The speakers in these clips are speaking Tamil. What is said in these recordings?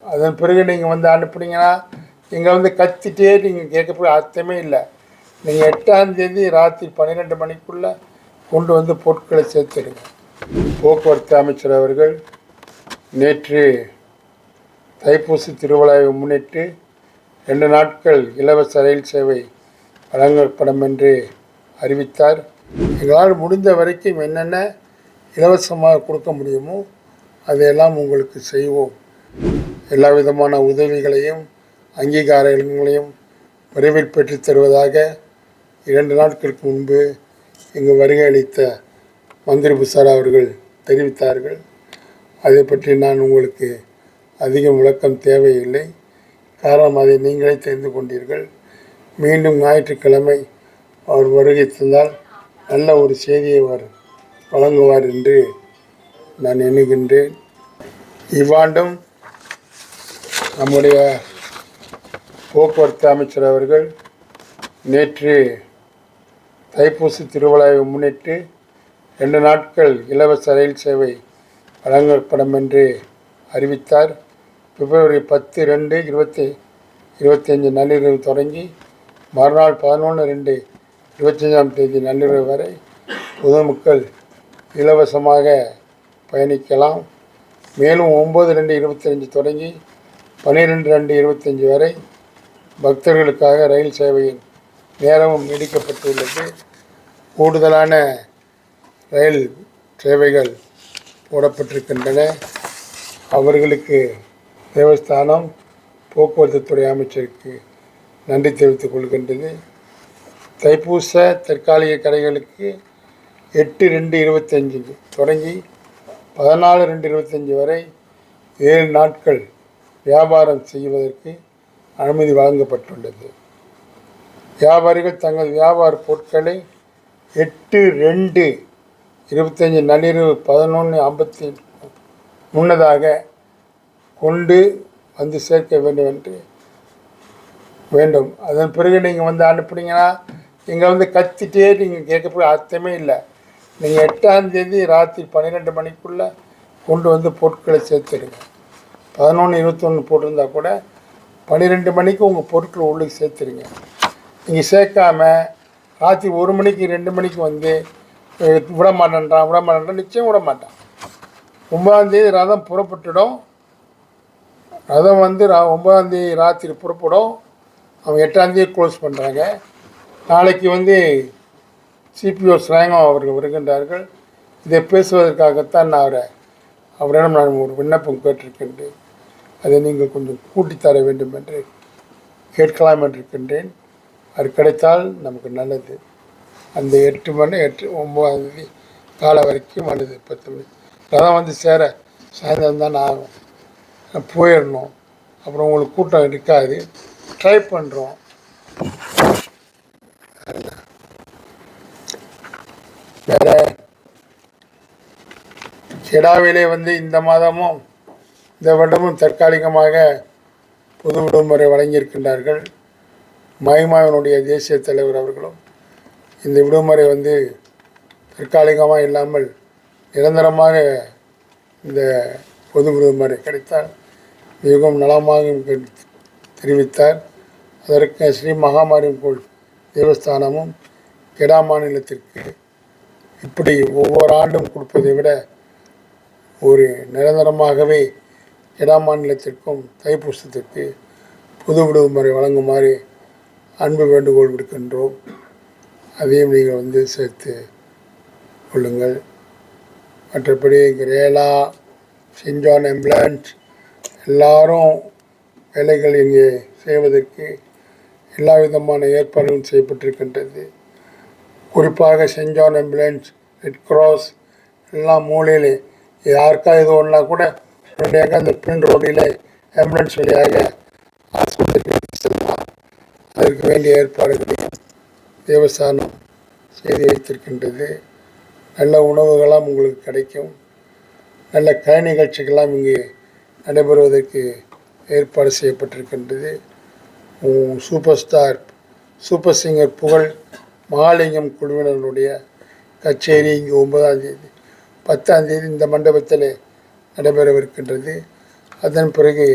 அதன் பிறகு நீங்கள் வந்து அனுப்புனீங்கன்னா இங்கே வந்து கத்திட்டே நீங்கள் கேட்கக்கூடிய அர்த்தமே இல்லை. நீங்கள் 8ஆம் தேதி ராத்திரி 12 மணிக்குள்ளே கொண்டு வந்து பொருட்களை சேர்த்துடுங்க. போக்குவரத்து அமைச்சர் அவர்கள் நேற்று தைப்பூசி திருவிழாவை முன்னிட்டு 2 நாட்கள் இலவச ரயில் சேவை வழங்கப்படும் என்று அறிவித்தார். எங்களால் முடிந்த வரைக்கும் என்னென்ன இலவசமாக கொடுக்க முடியுமோ அதையெல்லாம் உங்களுக்கு செய்வோம். எல்லா விதமான உதவிகளையும் அங்கீகாரங்களையும் விரைவில் பெற்றுத் தருவதாக 2 நாட்களுக்கு முன்பு இங்கு வருகை அளித்த மந்திரி புசாரா அவர்கள் தெரிவித்தார்கள். அதை பற்றி நான் உங்களுக்கு அதிகம் விளக்கம் தேவையில்லை. காரணம் அதை நீங்களே தெரிந்து கொண்டீர்கள். மீண்டும் ஞாயிற்றுக்கிழமை அவர் வருகை தந்தால் நல்ல ஒரு செய்தியை அவர் வழங்குவார் என்று நான் எண்ணுகின்றேன். இவ்வாண்டும் நம்முடைய போக்குவரத்து அமைச்சர் அவர்கள் நேற்று தைப்பூசி திருவிழாவை முன்னிட்டு 2 நாட்கள் இலவச ரயில் சேவை வழங்கப்படும் என்று அறிவித்தார். பிப்ரவரி 10/2/2025 நள்ளிரவு தொடங்கி மறுநாள் 11/2/25 நள்ளிரவு வரை பொதுமக்கள் இலவசமாக பயணிக்கலாம். மேலும் 9/2/25 தொடங்கி 12/2/25 வரை பக்தர்களுக்காக ரயில் சேவையின் நேரமும் நீடிக்கப்பட்டுள்ளது. கூடுதலான ரயில் சேவைகள் போடப்பட்டிருக்கின்றன. அவர்களுக்கு தேவஸ்தானம் போக்குவரத்துத்துறை அமைச்சருக்கு நன்றி தெரிவித்துக் கொள்கின்றது. தைப்பூச தற்காலிக கடைகளுக்கு 8/2/25 தொடங்கி 14/2/25 வரை 7 நாட்கள் வியாபாரம் செய்வதற்கு அனுமதி வழங்கப்பட்டுள்ளது. வியாபாரிகள் தங்கள் வியாபார பொருட்களை 8/2/25 நள்ளிரவு 11:50 முன்னதாக கொண்டு வந்து சேர்க்க வேண்டும். அதன் பிறகு நீங்கள் வந்து அனுப்புனீங்கன்னா இங்கே வந்து கத்திட்டே நீங்கள் கேட்கக்கூடிய அர்த்தமே இல்லை. நீங்கள் 8ஆம் தேதி ராத்திரி 12 மணிக்குள்ளே கொண்டு வந்து பொருட்களை சேர்த்துடுங்க. 11:21 போட்டிருந்தா கூட 12 மணிக்கு உங்கள் பொருட்களை உள்ளே சேர்த்துடுங்க. நீங்கள் சேர்க்காம ராத்திரி 1 மணிக்கு 2 மணிக்கு வந்து விட மாட்டேன்றான் நிச்சயம் விட மாட்டான். 9ஆம் தேதி ரதம் புறப்பட்டுடும். ரதம் வந்து 9ஆம் தேதி ராத்திரி புறப்படும். அவங்க 8ஆம் தேதி க்ளோஸ் பண்ணுறாங்க. நாளைக்கு வந்து சிபிஓ ஸ்ரேங்கம் அவர்கள் வருகின்றார்கள். இதை பேசுவதற்காகத்தான் நான் அவரிடம் நான் ஒரு விண்ணப்பம் கேட்டிருக்கின்றேன். அதை நீங்கள் கொஞ்சம் கூட்டித்தர வேண்டும் என்று கேட்கலாம் என்றிருக்கின்றேன். அது கிடைத்தால் நமக்கு நல்லது. அந்த 8 மணி 9ஆம் தேதி காலை வரைக்கும் அல்லது 10 மணி ரதம் வந்து சேர சாயந்தரம் தான் ஆகும். போயிடணும். அப்புறம் உங்களுக்கு கூட்டம் இருக்காது. ட்ரை பண்ணுறோம். வேறு கெடாவிலே வந்து இந்த மாதமும் இந்த வருடமும் தற்காலிகமாக பொது விடுமுறை வழங்கியிருக்கின்றார்கள். மகிமாவினுடைய தேசிய தலைவர் அவர்களும் இந்த விடுமுறை வந்து தற்காலிகமாக இல்லாமல் நிரந்தரமாக இந்த பொது விடுமுறை கிடைத்தால் மிகவும் நலமாக தெரிவித்தார். அதற்கு ஸ்ரீ மகாமாரியம்மன் தேவஸ்தானமும் கெடா மாநிலத்திற்கு இப்படி ஒவ்வொரு ஆண்டும் கொடுப்பதை விட ஒரு நிரந்தரமாகவே கெடா மாநிலத்திற்கும் தைப்பூசத்திற்கு பொது விடுமுறை வழங்குமாறு அன்பு வேண்டுகோள் விடுக்கின்றோம். அதையும் நீங்கள் வந்து சேர்த்து கொள்ளுங்கள். மற்றபடி ரேலா, செயின்ட் ஜான் ஆம்புலன்ஸ் எல்லாரும் வேலைகள் இங்கே செய்வதற்கு எல்லா விதமான ஏற்பாடுகளும் செய்யப்பட்டிருக்கின்றது. குறிப்பாக Saint John ambulance, red cross எல்லாம் மூலையில் யாருக்கா இது ஒன்றா கூட உடனடியாக அந்த பின் ரோடில் ஆம்புலன்ஸ் வழியாக ஆஸ்பத்திரிக்கு செல்லலாம். அதற்கு வேண்டிய ஏற்பாடுகளையும் தேவஸ்தானம் செய்து வைத்திருக்கின்றது. நல்ல உணவுகளாம் உங்களுக்கு கிடைக்கும். நல்ல கலை நிகழ்ச்சிகள்லாம் இங்கே நடைபெறுவதற்கு ஏற்பாடு செய்யப்பட்டிருக்கின்றது. சூப்பர் சிங்கர் புகழ் மகாலிங்கம் குழுவினருடைய கச்சேரி இங்கே 9ஆம் தேதி 10ஆம் தேதி இந்த மண்டபத்தில் நடைபெறவிருக்கின்றது. அதன் பிறகு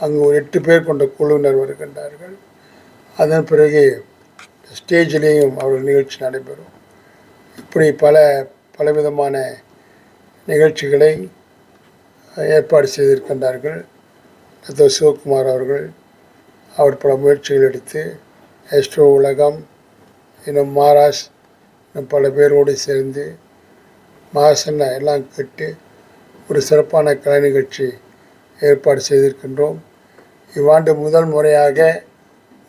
அங்கு ஒரு 8 பேர் கொண்ட குழுவினர் வருகின்றார்கள். அதன் பிறகு ஸ்டேஜிலேயும் அவர்கள் நிகழ்ச்சி நடைபெறும். இப்படி பலவிதமான நிகழ்ச்சிகளை ஏற்பாடு செய்திருக்கின்றார்கள். டாக்டர் சிவகுமார் அவர்கள் பல முயற்சிகள் எடுத்து எஸ்ட்ரோ உலகம் இன்னும் மாராஸ் இன்னும் பல பேரோடு சேர்ந்து மாசன்ன எல்லாம் கேட்டு ஒரு சிறப்பான கலை நிகழ்ச்சி ஏற்பாடு செய்திருக்கின்றோம். இவ்வாண்டு முதல் முறையாக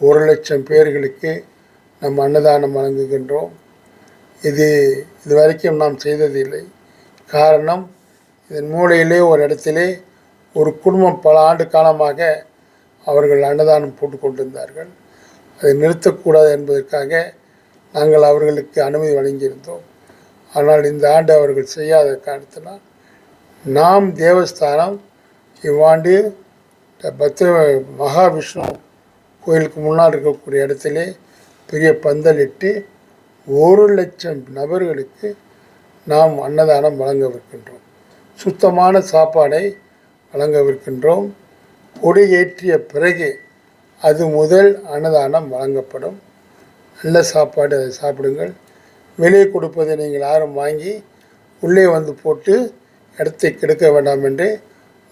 1,00,000 பேர்களுக்கு நம் அன்னதானம் வழங்குகின்றோம். இதுவரைக்கும் நாம் செய்ததில்லை. காரணம், இதன் மூலையிலே ஒரு இடத்திலே ஒரு குடும்பம் பல ஆண்டு காலமாக அவர்கள் அன்னதானம் போட்டு கொண்டிருந்தார்கள். அதை நிறுத்தக்கூடாது என்பதற்காக நாங்கள் அவர்களுக்கு அனுமதி வழங்கியிருந்தோம். ஆனால் இந்த ஆண்டு அவர்கள் செய்யாத காரணத்தினால் நாம் தேவஸ்தானம் இவ்வாண்டு மகாவிஷ்ணு கோயிலுக்கு முன்னால் இருக்கக்கூடிய இடத்திலே பெரிய பந்தலிட்டு 1,00,000 நபர்களுக்கு நாம் அன்னதானம் வழங்கவிருக்கின்றோம். சுத்தமான சாப்பாடை வழங்கவிருக்கின்றோம். கொடி ஏற்றிய பிறகு அது முதல் அன்னதானம் வழங்கப்படும். நல்ல சாப்பாடு, அதை சாப்பிடுங்கள். வெளியே கொடுப்பதை நீங்கள் யாரும் வாங்கி உள்ளே வந்து போட்டு இடத்தை கெடுக்க வேண்டாம் என்று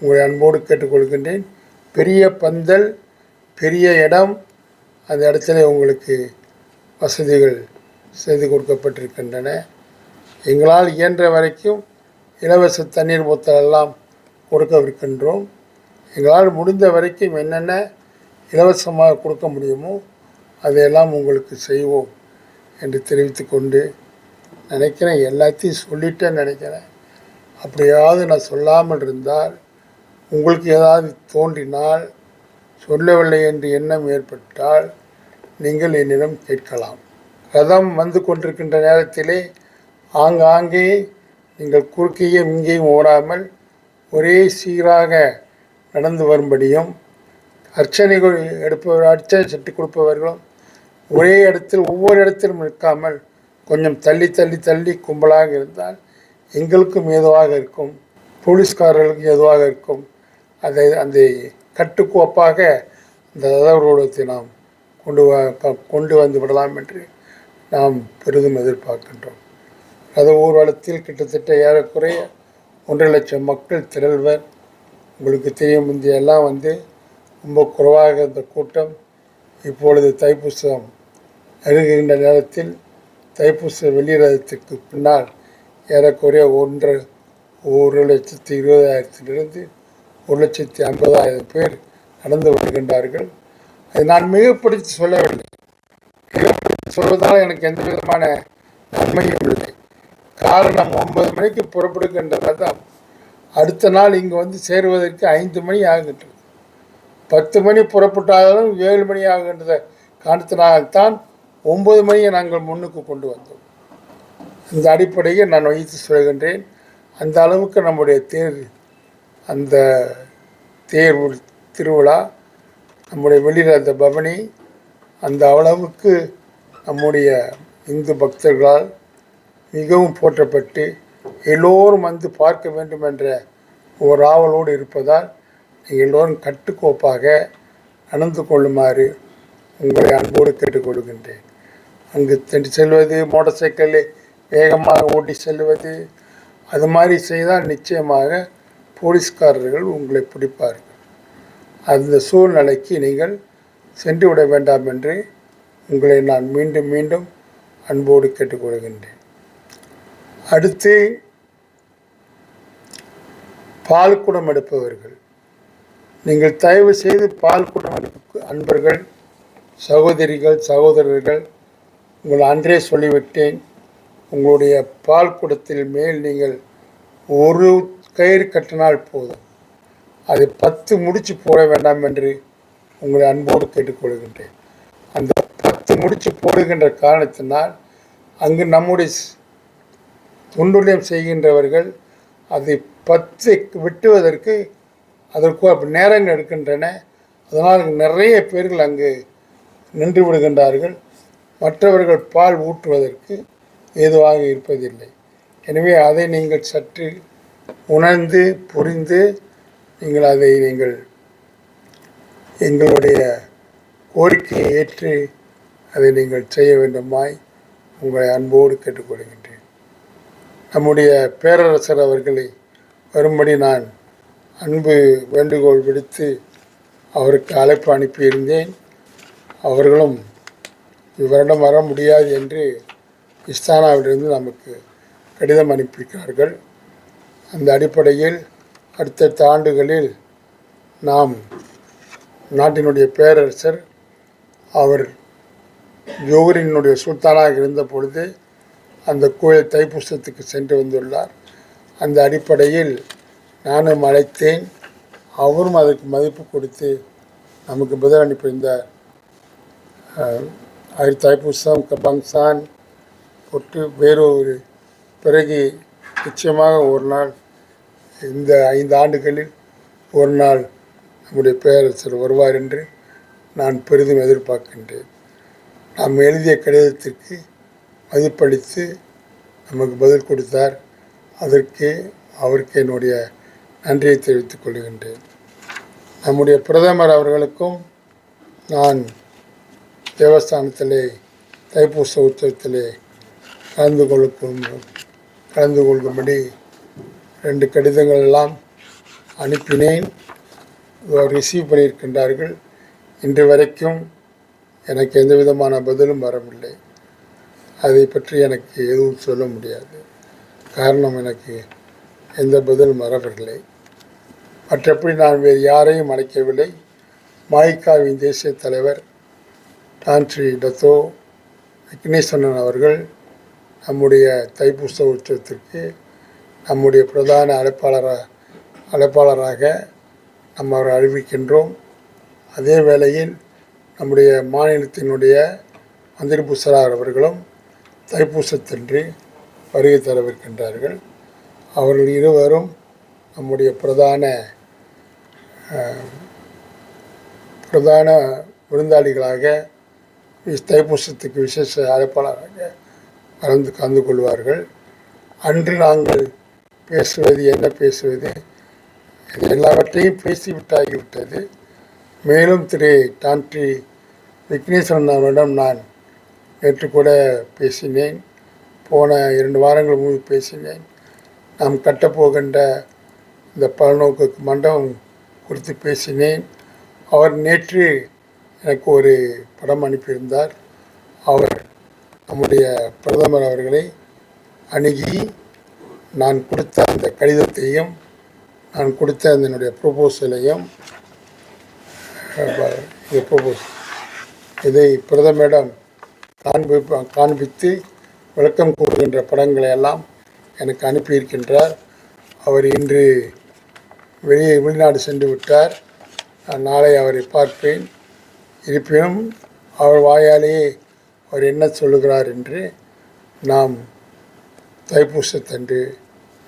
உங்களை அன்போடு கேட்டுக்கொள்கின்றேன். பெரிய பந்தல், பெரிய இடம், அந்த இடத்துல உங்களுக்கு வசதிகள் செய்து கொடுக்கப்பட்டிருக்கின்றன. எங்களால் இயன்ற வரைக்கும் இலவச தண்ணீர் போத்தலெல்லாம் கொடுக்கவிருக்கின்றோம். எங்களால் முடிந்த வரைக்கும் என்னென்ன இலவசமாக கொடுக்க முடியுமோ அதையெல்லாம் உங்களுக்கு செய்வோம் என்று தெரிவித்து கொண்டு நினைக்கிறேன். எல்லாத்தையும் சொல்லிட்டேன்னு நினைக்கிறேன். அப்படியாவது நான் சொல்லாமல் இருந்தால், உங்களுக்கு ஏதாவது தோன்றினால், சொல்லவில்லை என்று எண்ணம் ஏற்பட்டால் நீங்கள் என்னிடம் கேட்கலாம். ரதம் வந்து கொண்டிருக்கின்ற நேரத்திலே ஆங்காங்கே நீங்கள் குறுக்கையும் இங்கேயும் ஓடாமல் ஒரே சீராக நடந்து வரும்படியும், அர்ச்சனைகள் அர்ச்சனை சட்டி கொடுப்பவர்களும் ஒரே இடத்தில் ஒவ்வொரு இடத்திலும் நிற்காமல் கொஞ்சம் தள்ளி தள்ளி தள்ளி கும்பலாக இருந்தால் எங்களுக்கும் ஏதுவாக இருக்கும், போலீஸ்காரர்களுக்கும் ஏதுவாக இருக்கும். அந்த கட்டுக்கோப்பாக இந்த ரதரோடத்தை நாம் கொண்டு வந்து விடலாம் என்று நாம் பெரிதும் எதிர்பார்க்கின்றோம். ரத ஊர்வலத்தில் கிட்டத்தட்ட ஏறக்குறைய 1,00,000 மக்கள் திரள்வர். உங்களுக்கு தெரியும், முந்தையெல்லாம் ரொம்ப குறைவாக இருந்த கூட்டம் இப்பொழுது தைப்பூசம் அருகின்ற நேரத்தில் தைப்பூச வெளிரதத்திற்கு பின்னால் ஏறக்குறைய 1,20,000 1,50,000 பேர் நடந்து வருகின்றார்கள். அதை நான் மிகப்படுத்தி சொல்லவில்லை. மிகப்படுத்தி சொல்வதால் எனக்கு எந்த விதமான நன்மையும் இல்லை. காரணம், 9 மணிக்கு புறப்படுகின்ற ரதம் அடுத்த நாள் இங்கு சேருவதற்கு 5 மணி ஆகின்றது. 10 மணி புறப்பட்டாலும் 7 மணி ஆகின்ற காரணத்தினால்தான் 9 மணியை நாங்கள் முன்னுக்கு கொண்டு வந்தோம். இந்த அடிப்படையில் நான் வைத்து சொல்கின்றேன். அந்த அளவுக்கு நம்முடைய அந்த தேர் திருவிழா, நம்முடைய வெளிரத பவனி அந்த அளவுக்கு நம்முடைய இந்து பக்தர்களால் மிகவும் போற்றப்பட்டு எல்லோரும் பார்க்க வேண்டும் என்ற ஒரு ஆவலோடு இருப்பதால் எல்லோரும் கட்டுக்கோப்பாக நடந்து கொள்ளுமாறு உங்களை அன்போடு கேட்டுக்கொள்கின்றேன். அங்கு செல்வது, மோட்டார் சைக்கிளில் வேகமாக ஓட்டி செல்வது, அது மாதிரி செய்தால் நிச்சயமாக போலீஸ்காரர்கள் உங்களை பிடிப்பார்கள். அந்த சூழ்நிலைக்கு நீங்கள் சென்று விட வேண்டாம் என்று உங்களை நான் மீண்டும் மீண்டும் அன்போடு கேட்டுக்கொள்கின்றேன். அடுத்து, பால் குடம் எடுப்பவர்கள், நீங்கள் தயவு செய்து பால் குடம் எடுப்பு அன்பர்கள், சகோதரிகள், சகோதரர்கள், உங்கள் அன்றே சொல்லிவிட்டேன். உங்களுடைய பால் குடத்தில் மேல் நீங்கள் ஒரு கயிறு கட்டினால் போதும். அதை 10 முடிச்சு போட வேண்டாம் என்று உங்களை அன்போடு கேட்டுக்கொள்கின்றேன். அந்த 10 முடிச்சு போடுகின்ற காரணத்தினால் அங்கு நம்முடைய தொண்டுலியம் செய்கின்றவர்கள் அதை 10 வெட்டுவதற்கு அதற்கு நேரங்கள் எடுக்கின்றன. அதனால் நிறைய பேர்கள் அங்கு நின்று விடுகின்றார்கள். மற்றவர்கள் பால் ஊற்றுவதற்கு ஏதுவாக இருப்பதில்லை. எனவே அதை நீங்கள் சற்று உணர்ந்து புரிந்து நீங்கள் எங்களுடைய கோரிக்கையை ஏற்று அதை நீங்கள் செய்ய வேண்டுமாய் உங்களை அன்போடு கேட்டுக்கொள்கின்றேன். நம்முடைய பேரரசர் அவர்களை வரும்படி நான் அன்பு வேண்டுகோள் விடுத்து அவருக்கு அழைப்பு அனுப்பியிருந்தேன். அவர்களும் இவரிடம் வர முடியாது என்று இஸ்தானாவிலிருந்து நமக்கு கடிதம் அனுப்பியிருக்கிறார்கள். அந்த அடிப்படையில் அடுத்தடுத்த ஆண்டுகளில் நாம் நாட்டினுடைய பேரரசர் அவர் ஜோஹரினுடைய சுல்தானாக இருந்த பொழுது அந்த கோயில் தைப்பூசத்துக்கு சென்று வந்துள்ளார். அந்த அடிப்படையில் நானும் அழைத்தேன். அவரும் அதற்கு மதிப்பு கொடுத்து நமக்கு பதில் அனுப்பியிருந்தார். தைப்பூசம் பங்சான் போட்டு வேறொரு பிறகு நிச்சயமாக ஒரு நாள் இந்த 5 ஆண்டுகளில் ஒரு நாள் நம்முடைய பேரரசர் வருவார் என்று நான் பெரிதும் எதிர்பார்க்கின்றேன். நாம் எழுதிய கடிதத்திற்கு மதிப்பளித்து நமக்கு பதில் கொடுத்தார். அதற்கு அவருக்கு என்னுடைய நன்றியை தெரிவித்துக் கொள்கின்றேன். நம்முடைய பிரதமர் அவர்களுக்கும் நான் தேவஸ்தானத்திலே தைப்பூச உற்சவத்திலே கலந்து கொள்ளும்படி 2 கடிதங்கள் எல்லாம் அனுப்பினேன். ரிசீவ் பண்ணியிருக்கின்றார்கள். இன்று வரைக்கும் எனக்கு எந்த விதமான பதிலும் வரவில்லை. அதை பற்றி எனக்கு எதுவும் சொல்ல முடியாது. காரணம், எனக்கு எந்த பதிலும் வரவில்லை. மற்றபடி நான் வேறு யாரையும் அழைக்கவில்லை. மாய்காவின் தேசிய தலைவர் டான்ஸ்ரீ டத்தோ விக்னேஸ்வரன் அவர்கள் நம்முடைய தைப்பூச உற்சவத்திற்கு நம்முடைய பிரதான அழைப்பாளராக நம்ம அவரை அறிவிக்கின்றோம். அதே வேளையில் நம்முடைய மாநிலத்தினுடைய மந்திரி புசரார் அவர்களும் தைப்பூசத்தன்று வருகை தரவிருக்கின்றார்கள். அவர்கள் இருவரும் நம்முடைய பிரதான விருந்தாளிகளாக தைப்பூசத்துக்கு விசேஷ அழைப்பாளராக கலந்து கொள்வார்கள். அன்று நாங்கள் பேசுவது என்ன பேசுவது எல்லாவற்றையும் பேசிவிட்டாகிவிட்டது. மேலும் திரு டான்ஸ்ரீ விக்னேஸ்வரன் அவரிடம் நான் நேற்று கூட பேசினேன். போன 2 வாரங்கள் முன்பு பேசினேன். நாம் கட்டப்போகின்ற இந்த பல்நோக்கு மண்டபம் குறித்து பேசினேன். அவர் நேற்று எனக்கு ஒரு படம் அனுப்பியிருந்தார். அவர் நம்முடைய பிரதமர் அவர்களை அணுகி நான் கொடுத்த அந்த கடிதத்தையும் நான் கொடுத்த அதனுடைய ப்ரொபோசலையும் இதை பிரதமரிடம் காண்பித்து விளக்கம் கூறுகின்ற படங்களை எல்லாம் எனக்கு அனுப்பியிருக்கின்றார். அவர் இன்று வெளிநாடு சென்று விட்டார். நான் நாளை அவரை பார்ப்பேன். இருப்பினும் அவர் வாயாலேயே அவர் என்ன சொல்லுகிறார் என்று நாம் தைப்பூசத்தன்று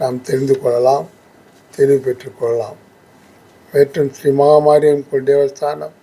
நாம் தெரிந்து கொள்ளலாம், தெளிவு பெற்றுக்கொள்ளலாம். மற்றும் ஸ்ரீ மகாமாரியம்மன் கோயில் தேவஸ்தானம்